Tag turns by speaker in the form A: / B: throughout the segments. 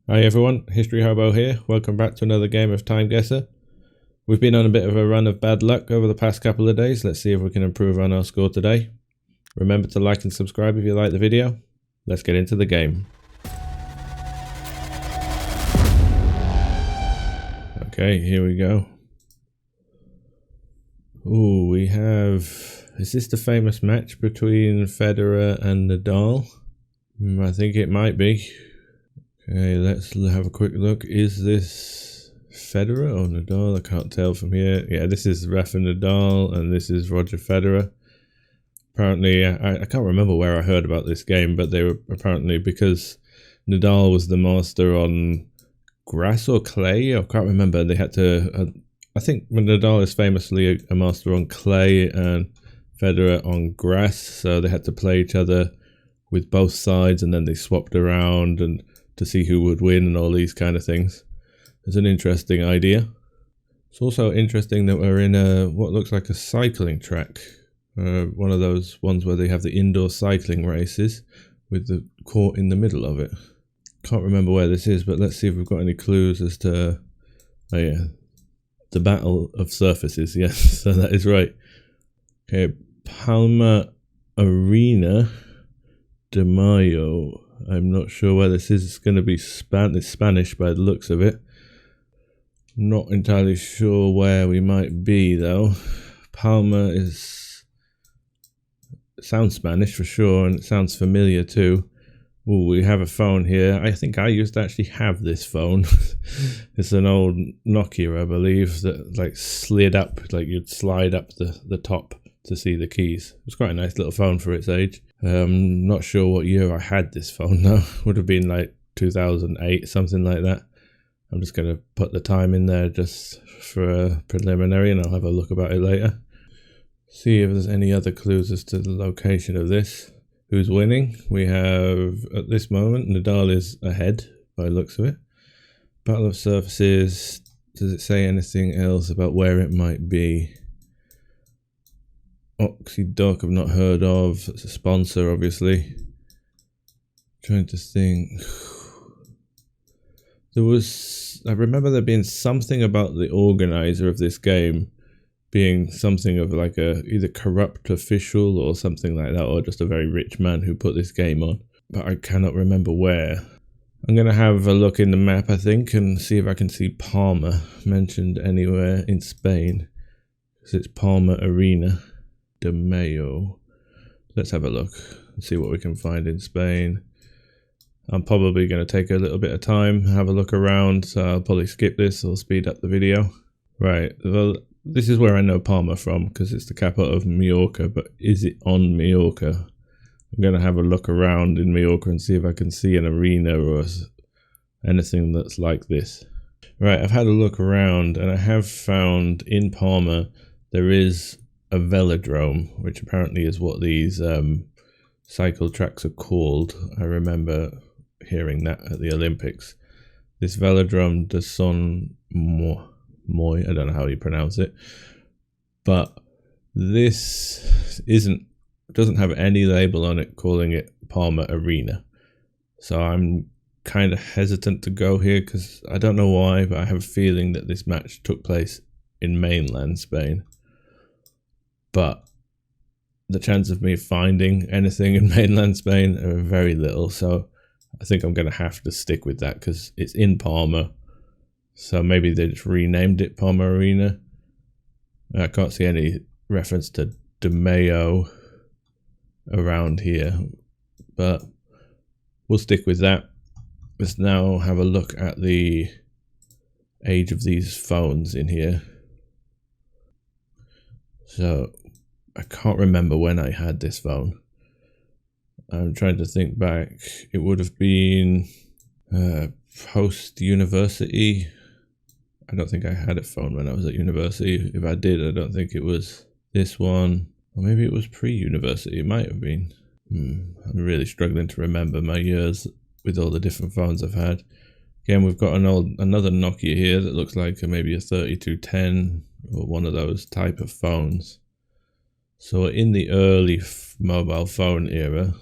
A: Hi everyone, History Hobo here. Welcome back to another game of TimeGuessr. We've been on a bit of a run of bad luck over the past couple of days. Let's see if we can improve on our score today. Remember to like and subscribe if you like the video. Let's get into the game. Okay, here we go. Ooh, we have... Is this the famous match between Federer and Nadal? I think it might be. Okay, let's have a quick look. Is this Federer or Nadal? I can't tell from here. Yeah, this is Rafa Nadal and this is Roger Federer. Apparently, I can't remember where I heard about this game, but they were apparently, because Nadal was the master on grass or clay, I can't remember, they had to, I think Nadal is famously a master on clay and Federer on grass, so they had to play each other with both sides and then they swapped around and to see who would win and all these kind of things. It's an interesting idea. It's also interesting that we're in what looks like a cycling track. One of those ones where they have the indoor cycling races with the court in the middle of it. Can't remember where this is, but let's see if we've got any clues as to... Oh yeah, the battle of surfaces, yes, so that is right. Okay, Palma Arena de Mayo. I'm not sure where this is. It's going to be Spanish by the looks of it. Not entirely sure where we might be though. Palma sounds Spanish for sure, and it sounds familiar too. Ooh, we have a phone here. I think I used to actually have this phone. It's an old Nokia, I believe, that like slid up, like you'd slide up the top to see the keys. It was quite a nice little phone for its age. Not sure what year I had this phone though. Would have been like 2008, something like that. I'm just going to put the time in there just for a preliminary and I'll have a look about it later. See if there's any other clues as to the location of this. Who's winning? We have, at this moment, Nadal is ahead by the looks of it. Battle of surfaces. Does it say anything else about where it might be? Oxydoc I've not heard of. It's a sponsor, obviously. Trying to think. I remember there being something about the organizer of this game being something of like a either corrupt official or something like that, or just a very rich man who put this game on. But I cannot remember where. I'm going to have a look in the map, I think, and see if I can see Palma mentioned anywhere in Spain. Because it's Palma Arena de Mayo. Let's have a look and see what we can find in Spain. I'm probably going to take a little bit of time, have a look around, so I'll probably skip this or speed up the video. Right, well, this is where I know Palma from because it's the capital of Majorca, but is it on Majorca? I'm going to have a look around in Majorca and see if I can see an arena or anything that's like this. Right, I've had a look around and I have found in Palma there is a velodrome, which apparently is what these cycle tracks are called. I remember hearing that at the Olympics. This velodrome de Son Moy, I don't know how you pronounce it, but this doesn't have any label on it calling it Palma Arena. So I'm kind of hesitant to go here because I don't know why, but I have a feeling that this match took place in mainland Spain. But the chance of me finding anything in mainland Spain are very little, so I think I'm going to have to stick with that because it's in Palma. So maybe they just renamed it Palma Arena. I can't see any reference to De Mayo around here, but we'll stick with that. Let's now have a look at the age of these phones in here. So I can't remember when I had this phone. I'm trying to think back. It would have been post-university. I don't think I had a phone when I was at university. If I did, I don't think it was this one. Or maybe it was pre-university. It might have been. I'm really struggling to remember my years with all the different phones I've had. Again, we've got another Nokia here that looks like maybe a 3210 or one of those type of phones. So in the early mobile phone era,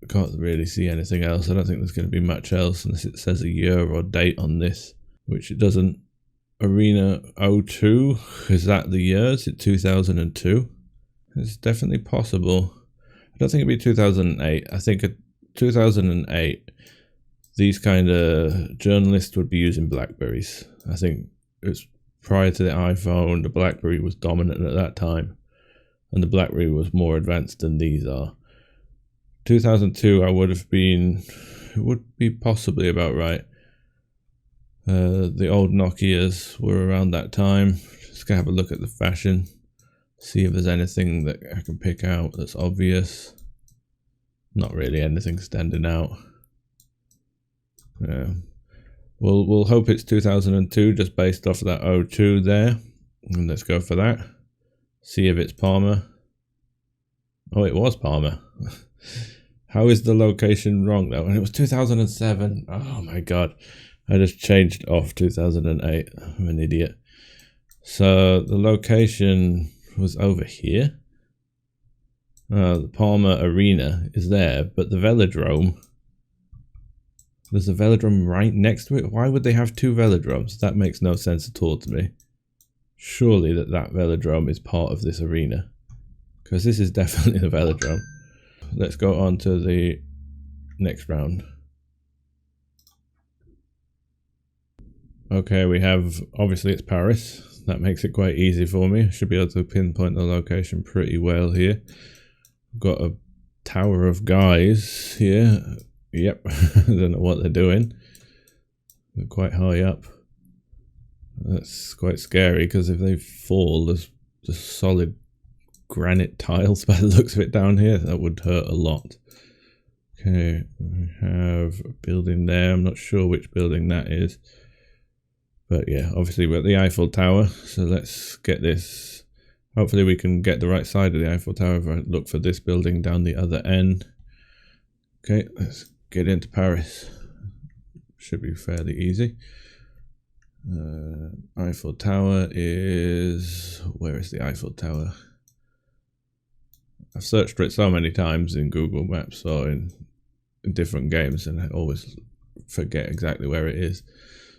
A: can't really see anything else. I don't think there's going to be much else unless it says a year or date on this, which it doesn't. Arena 02, is that the year? Is it 2002? It's definitely possible. I don't think it'd be 2008. I think 2008, these kind of journalists would be using Blackberries. I think it's prior to the iPhone, the Blackberry was dominant at that time, and the Blackberry was more advanced than these are. 2002, it would be possibly about right. The old Nokias were around that time. Just gonna have a look at the fashion, see if there's anything that I can pick out that's obvious. Not really anything standing out. We'll hope it's 2002 just based off of that 02 there, and let's go for that. See if it's Palmer. Oh, it was Palmer. How is the location wrong though? And it was 2007. Oh my god. I just changed off 2008. I'm an idiot. So the location was over here. The Palmer Arena is there, but the velodrome, there's a velodrome right next to it. Why would they have two velodromes? That makes no sense at all to me. Surely that velodrome is part of this arena, because this is definitely the velodrome. Let's go on to the next round. Okay, we have, obviously it's Paris. That makes it quite easy for me. I should be able to pinpoint the location pretty well here. Got a tower of guys here. Yep, I don't know what they're doing. They're quite high up. That's quite scary, because if they fall, there's just solid granite tiles by the looks of it down here. That would hurt a lot. Okay, we have a building there. I'm not sure which building that is. But yeah, obviously we're at the Eiffel Tower, so let's get this. Hopefully we can get the right side of the Eiffel Tower if I look for this building down the other end. Okay, let's get into Paris. Should be fairly easy. Eiffel Tower is... Where is the Eiffel Tower? I've searched for it so many times in Google Maps or in different games, and I always forget exactly where it is.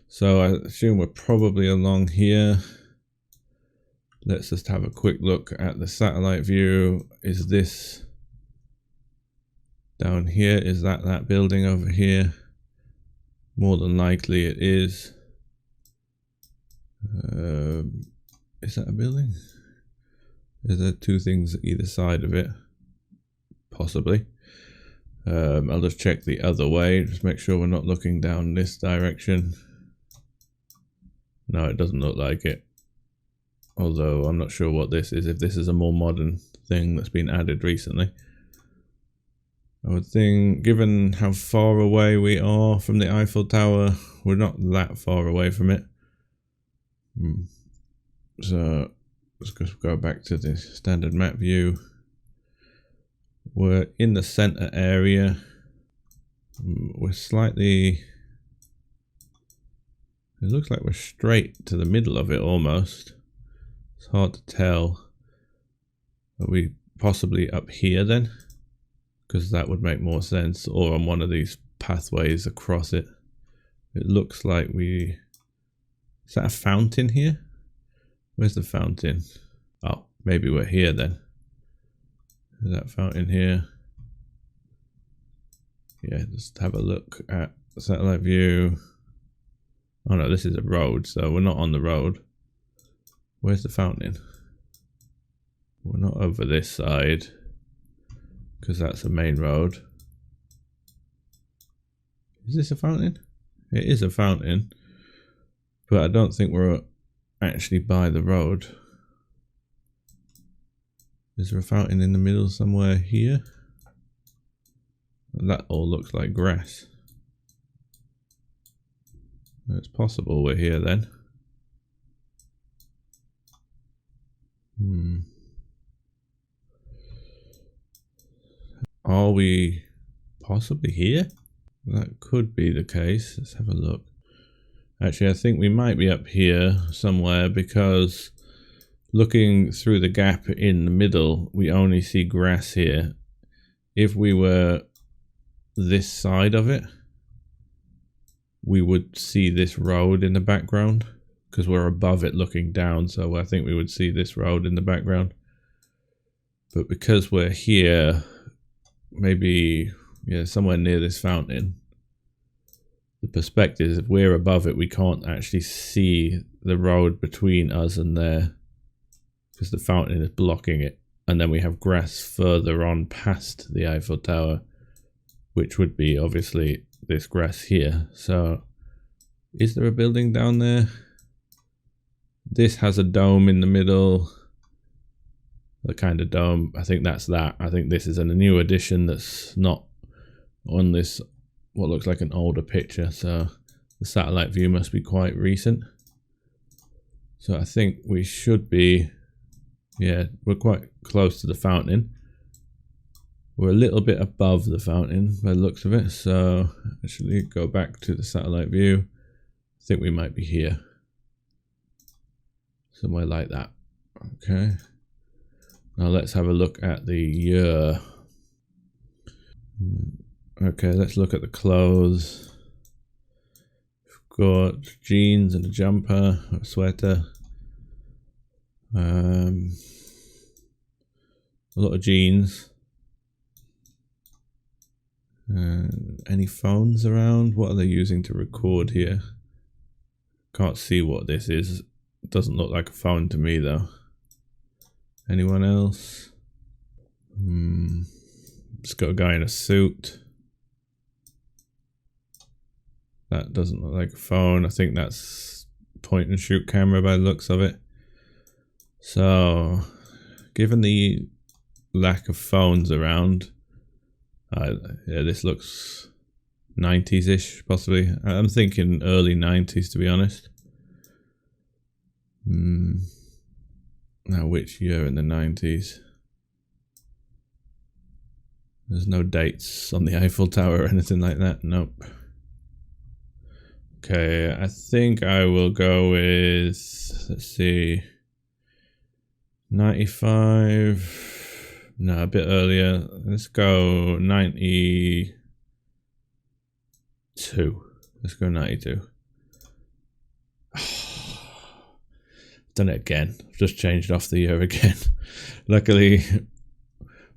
A: So I assume we're probably along here. Let's just have a quick look at the satellite view. Is this down here? Is that building over here? More than likely it is. Is that a building? Is there two things either side of it? Possibly. I'll just check the other way. Just make sure we're not looking down this direction. No, it doesn't look like it. Although I'm not sure what this is, if this is a more modern thing that's been added recently. I would think, given how far away we are from the Eiffel Tower, we're not that far away from it. So let's just go back to the standard map view. We're in the center area. We're slightly... It looks like we're straight to the middle of it almost. It's hard to tell. Are we possibly up here then? Because that would make more sense. Or on one of these pathways across it. It looks like we... Is that a fountain here? Where's the fountain? Oh, maybe we're here then. Is that fountain here? Yeah, just have a look at the satellite view. Oh no, this is a road, so we're not on the road. Where's the fountain? We're not over this side, because that's the main road. Is this a fountain? It is a fountain, but I don't think we're actually by the road. Is there a fountain in the middle somewhere here? That all looks like grass. It's possible we're here then. Are we possibly here? That could be the case. Let's have a look. Actually, I think we might be up here somewhere, because looking through the gap in the middle, we only see grass here. If we were this side of it, we would see this road in the background because we're above it looking down. So I think we would see this road in the background. But because we're here, maybe somewhere near this fountain, the perspective is if we're above it, we can't actually see the road between us and there because the fountain is blocking it. And then we have grass further on past the Eiffel Tower, which would be obviously this grass here. So is there a building down there? This has a dome in the middle. The kind of dome, I think that's that. I think this is a new addition that's not on this, what looks like an older picture. So the satellite view must be quite recent. So I think we should be, we're quite close to the fountain. We're a little bit above the fountain by the looks of it. So actually go back to the satellite view. I think we might be here. Somewhere like that. Okay. Now let's have a look at the year. Okay, let's look at the clothes. We've got jeans and a jumper, a sweater. A lot of jeans. Any phones around? What are they using to record here? Can't see what this is. It doesn't look like a phone to me though. Anyone else? Just got a guy in a suit. That doesn't look like a phone. I think that's point and shoot camera by the looks of it. So, given the lack of phones around, this looks 90s-ish, possibly. I'm thinking early 90s, to be honest. Now, which year in the 90s? There's no dates on the Eiffel Tower or anything like that. Nope. Okay, I think I will go with, let's see, 95. No, a bit earlier. Let's go 92. Let's go 92. Done it again. Just changed off the year again. Luckily,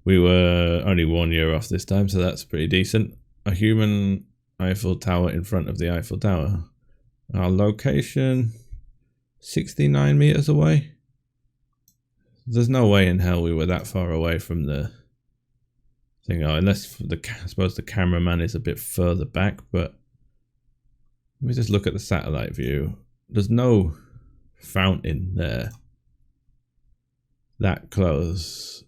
A: we were only 1 year off this time, so that's pretty decent. A human Eiffel Tower in front of the Eiffel Tower. Our location, 69 meters away. There's no way in hell we were that far away from the thing. Oh, unless I suppose the cameraman is a bit further back, but let me just look at the satellite view. There's no fountain there that close.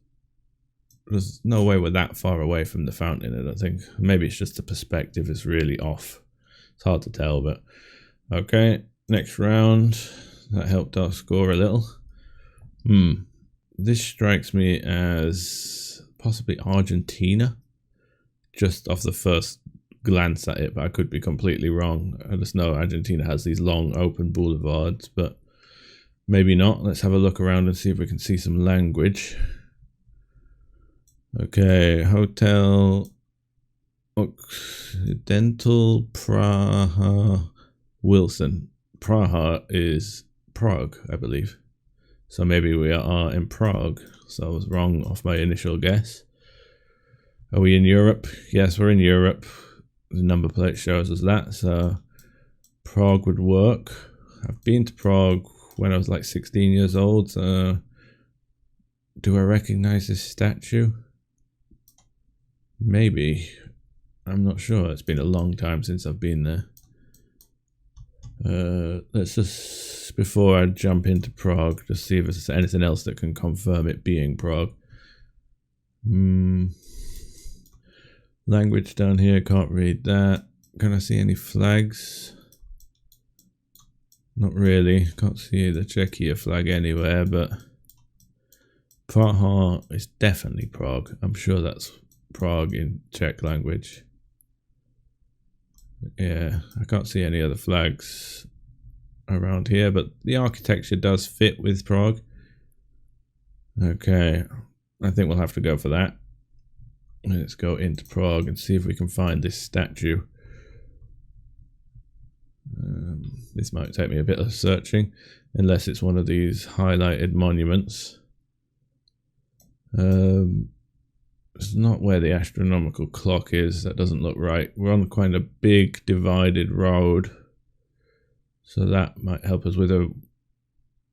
A: There's no way we're that far away from the fountain, I don't think. Maybe it's just the perspective is really off. It's hard to tell, but okay, next round. That helped us score a little. This strikes me as possibly Argentina, just off the first glance at it, but I could be completely wrong. I just know Argentina has these long open boulevards, but maybe not. Let's have a look around and see if we can see some language. Okay, Hotel Occidental Praha Wilson. Praha is Prague, I believe. So maybe we are in Prague. So I was wrong off my initial guess. Are we in Europe? Yes, we're in Europe. The number plate shows us that. So Prague would work. I've been to Prague when I was like 16 years old. So do I recognize this statue? Maybe. I'm not sure. It's been a long time since I've been there. Let's just, before I jump into Prague, just see if there's anything else that can confirm it being Prague. Language down here, can't read that. Can I see any flags? Not really. Can't see the Czechia flag anywhere, but Praha is definitely Prague. I'm sure that's Prague in Czech language. Yeah, I can't see any other flags around here, but the architecture does fit with Prague. Okay, I think we'll have to go for that. Let's go into Prague and see if we can find this statue. This might take me a bit of searching, unless it's one of these highlighted monuments. It's not where the astronomical clock is. That doesn't look right. We're on quite a big divided road, so that might help us with a.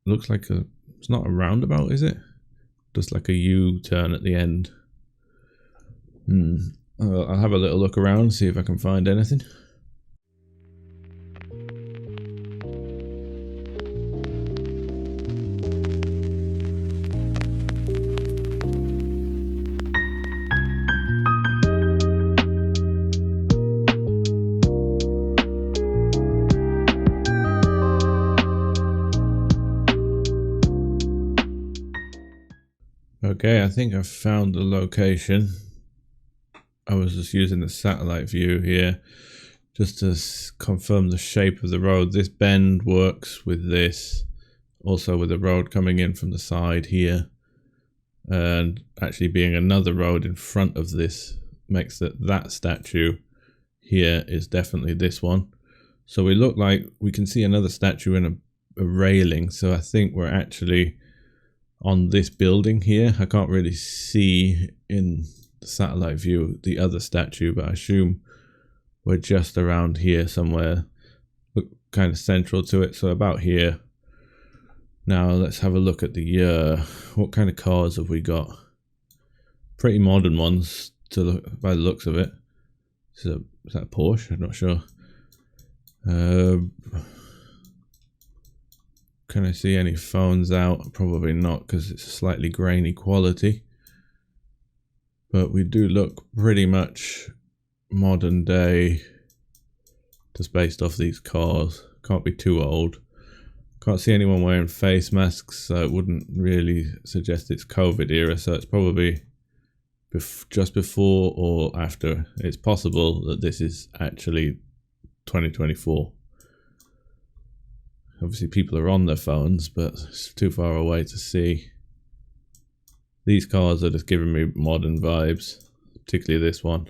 A: Looks like a. It's not a roundabout, is it? Just like a U-turn at the end. I'll have a little look around, see if I can find anything. Okay, I think I've found the location. I was just using the satellite view here just to confirm the shape of the road. This bend works with this, also with the road coming in from the side here, and actually being another road in front of this makes that statue here is definitely this one. So we look like we can see another statue in a railing, so I think we're actually on this building here. I can't really see in the satellite view the other statue, but I assume we're just around here somewhere. Look kind of central to it, so about here. Now let's have a look at the year. What kind of cars have we got? Pretty modern ones to look by the looks of it. Is that a Porsche? I'm not sure. Can I see any phones out? Probably not, because it's a slightly grainy quality. But we do look pretty much modern day, just based off these cars. Can't be too old. Can't see anyone wearing face masks, so it wouldn't really suggest it's COVID era. So it's probably just before or after. It's possible that this is actually 2024. Obviously people are on their phones, but it's too far away to see. These cars are just giving me modern vibes, particularly this one.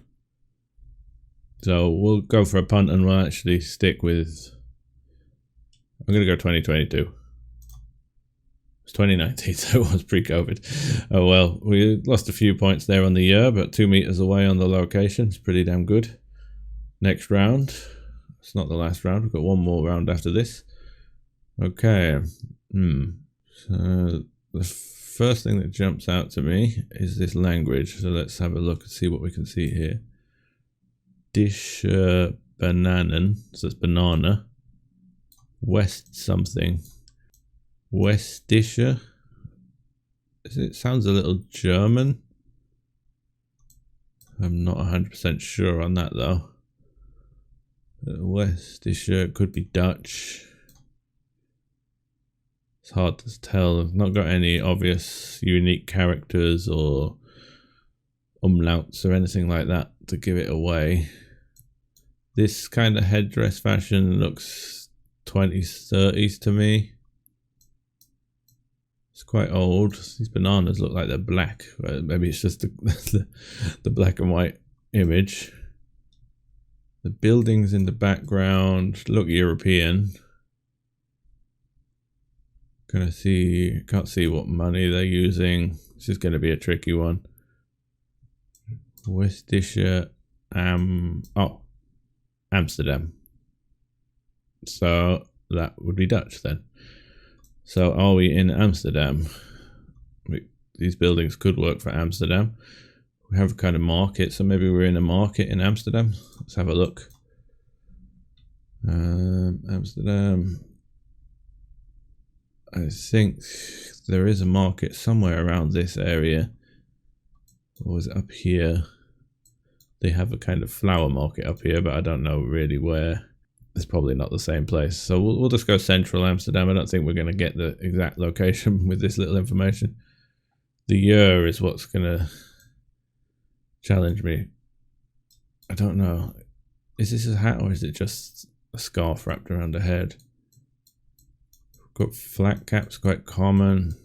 A: So we'll go for a punt and we'll actually stick with, I'm going to go 2022. It's 2019, so it was pre-COVID. Oh well, we lost a few points there on the year, but 2 meters away on the location. It's pretty damn good. Next round. It's not the last round. We've got one more round after this. Okay. So the first thing that jumps out to me is this language. So let's have a look and see what we can see here. Dish bananen. So it's banana. West something. Westische. It sounds a little German. I'm not 100% sure on that though. Westische could be Dutch. It's hard to tell. I've not got any obvious unique characters or umlauts or anything like that to give it away. This kind of headdress fashion looks 20s, 30s to me. It's quite old. These bananas look like they're black. Maybe it's just the black and white image. The buildings in the background look European. Can't see what money they're using. This is going to be a tricky one. Westische, Amsterdam. So that would be Dutch then. So are we in Amsterdam? These buildings could work for Amsterdam. We have a kind of market, so maybe we're in a market in Amsterdam. Let's have a look. Amsterdam. I think there is a market somewhere around this area. Or is it up here? They have a kind of flower market up here, but I don't know really where. It's probably not the same place. So we'll just go central Amsterdam. I don't think we're going to get the exact location with this little information. The year is what's going to challenge me. I don't know. Is this a hat or is it just a scarf wrapped around the head? Got flat caps, quite common.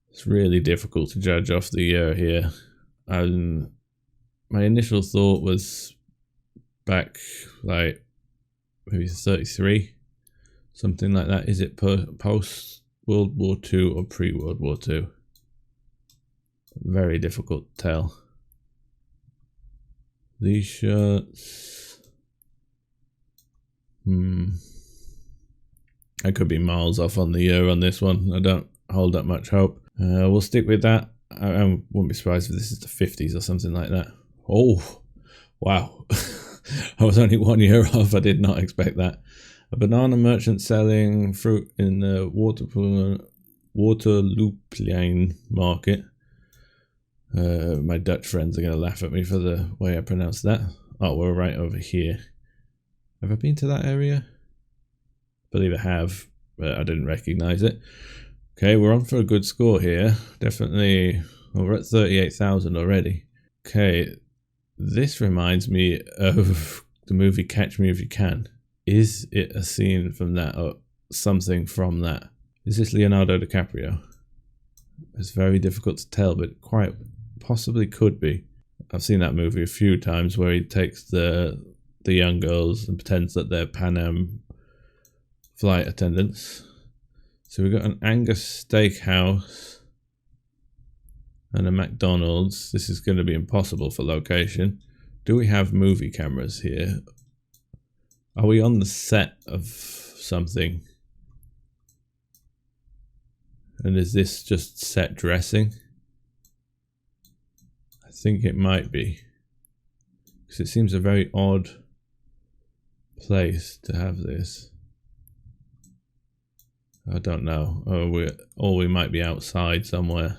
A: It's really difficult to judge off the year here. My initial thought was back like maybe 33, something like that. Is it post World War II or pre World War II? Very difficult to tell. These shirts. I could be miles off on the year on this one. I don't hold up much hope. We'll stick with that. I wouldn't be surprised if this is the 50s or something like that. Oh, wow. I was only 1 year off. I did not expect that. A banana merchant selling fruit in the Waterlooplein market. My Dutch friends are going to laugh at me for the way I pronounce that. Oh, we're right over here. Have I been to that area? I believe I have, but I didn't recognize it. Okay, we're on for a good score here. Definitely, well, we're at 38,000 already. Okay, this reminds me of the movie Catch Me If You Can. Is it a scene from that or something from that? Is this Leonardo DiCaprio? It's very difficult to tell, but quite possibly could be. I've seen that movie a few times where he takes the young girls and pretends that they're Pan Am flight attendants. So we've got an Angus Steakhouse and a McDonald's. This is going to be impossible for location. Do we have movie cameras here? Are we on the set of something? And is this just set dressing? I think it might be. Because it seems a very odd place to have this. I don't know. Or we might be outside somewhere.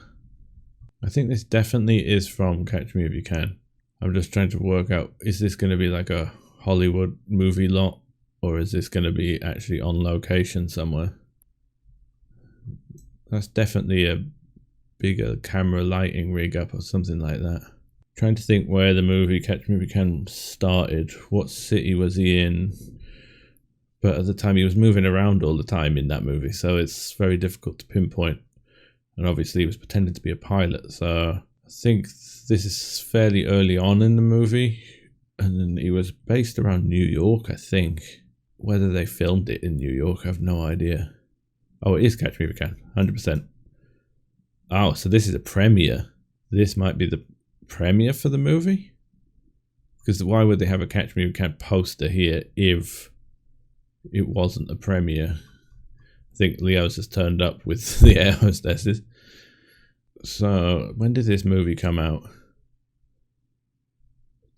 A: I think this definitely is from Catch Me If You Can. I'm just trying to work out, is this going to be like a Hollywood movie lot? Or is this going to be actually on location somewhere? That's definitely a bigger camera lighting rig up or something like that. Trying to think where the movie Catch Me If You Can started. What city was he in? But at the time he was moving around all the time in that movie, so it's very difficult to pinpoint. And obviously he was pretending to be a pilot, so I think this is fairly early on in the movie. And then he was based around New York, I think. Whether they filmed it in New York, I have no idea. Oh, it is Catch Me If You Can, 100%. Oh, so this is a premiere. This might be the premiere for the movie? Because why would they have a Catch Me If You Can poster here if it wasn't a premiere? I think Leo's just turned up with the air hostesses. So, when did this movie come out?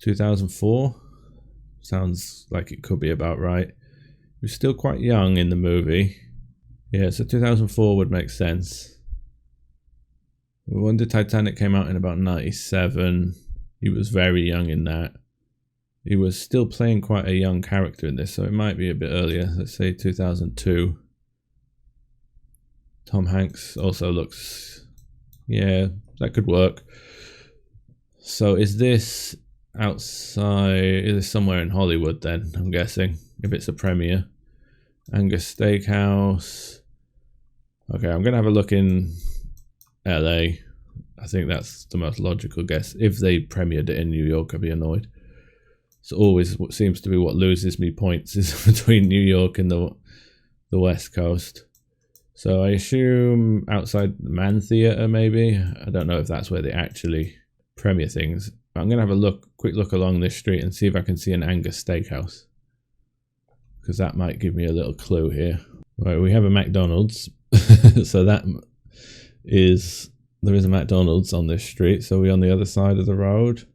A: 2004? Sounds like it could be about right. He was still quite young in the movie. Yeah, so 2004 would make sense. When did Titanic came out? In about 97. He was very young in that. He was still playing quite a young character in this, so it might be a bit earlier. Let's say 2002. Tom Hanks also looks... Yeah, that could work. So is this outside... Is this somewhere in Hollywood then, I'm guessing, if it's a premiere? Angus Steakhouse. Okay, I'm going to have a look in LA. I think that's the most logical guess. If they premiered it in New York, I'd be annoyed. It's always what seems to be what loses me points is between New York and the West Coast. So I assume outside the Man Theatre, maybe. I don't know if that's where they actually premiere things. But I'm going to have a quick look along this street and see if I can see an Angus Steakhouse. Because that might give me a little clue here. Right, we have a McDonald's. So there is a McDonald's on this street. So we're on the other side of the road.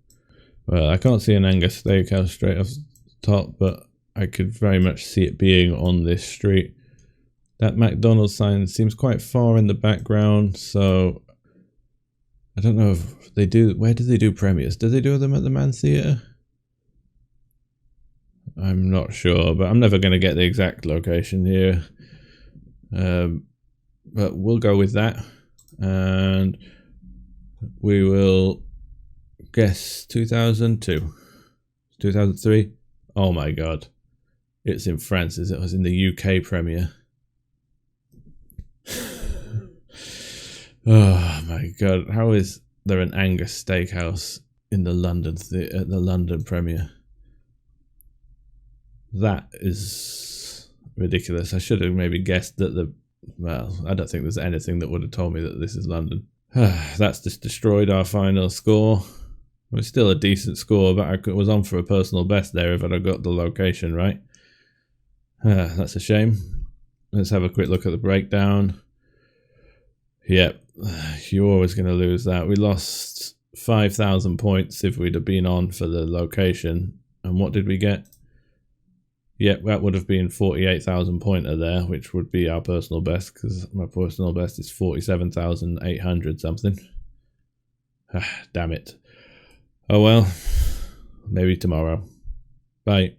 A: Well, I can't see an Angus Steakhouse straight off the top, but I could very much see it being on this street. That McDonald's sign seems quite far in the background, so I don't know if they do... Where do they do premieres? Do they do them at the Man Theatre? I'm not sure, but I'm never going to get the exact location here. But we'll go with that. And we will guess 2002. 2003? Oh my god. It's in France, as it was in the UK premiere. Oh my god. How is They're an Angus steakhouse in the London at the London premiere. That is ridiculous. I should have maybe guessed that well, I don't think there's anything that would have told me that this is London. That's just destroyed our final score. It was still a decent score, but I was on for a personal best there if I'd have got the location right. That's a shame. Let's have a quick look at the breakdown. Yep, you're always going to lose that. We lost 5,000 points if we'd have been on for the location. And what did we get? Yep, that would have been 48,000 pointer there, which would be our personal best, because my personal best is 47,800 something. Damn it. Oh well, maybe tomorrow. Bye.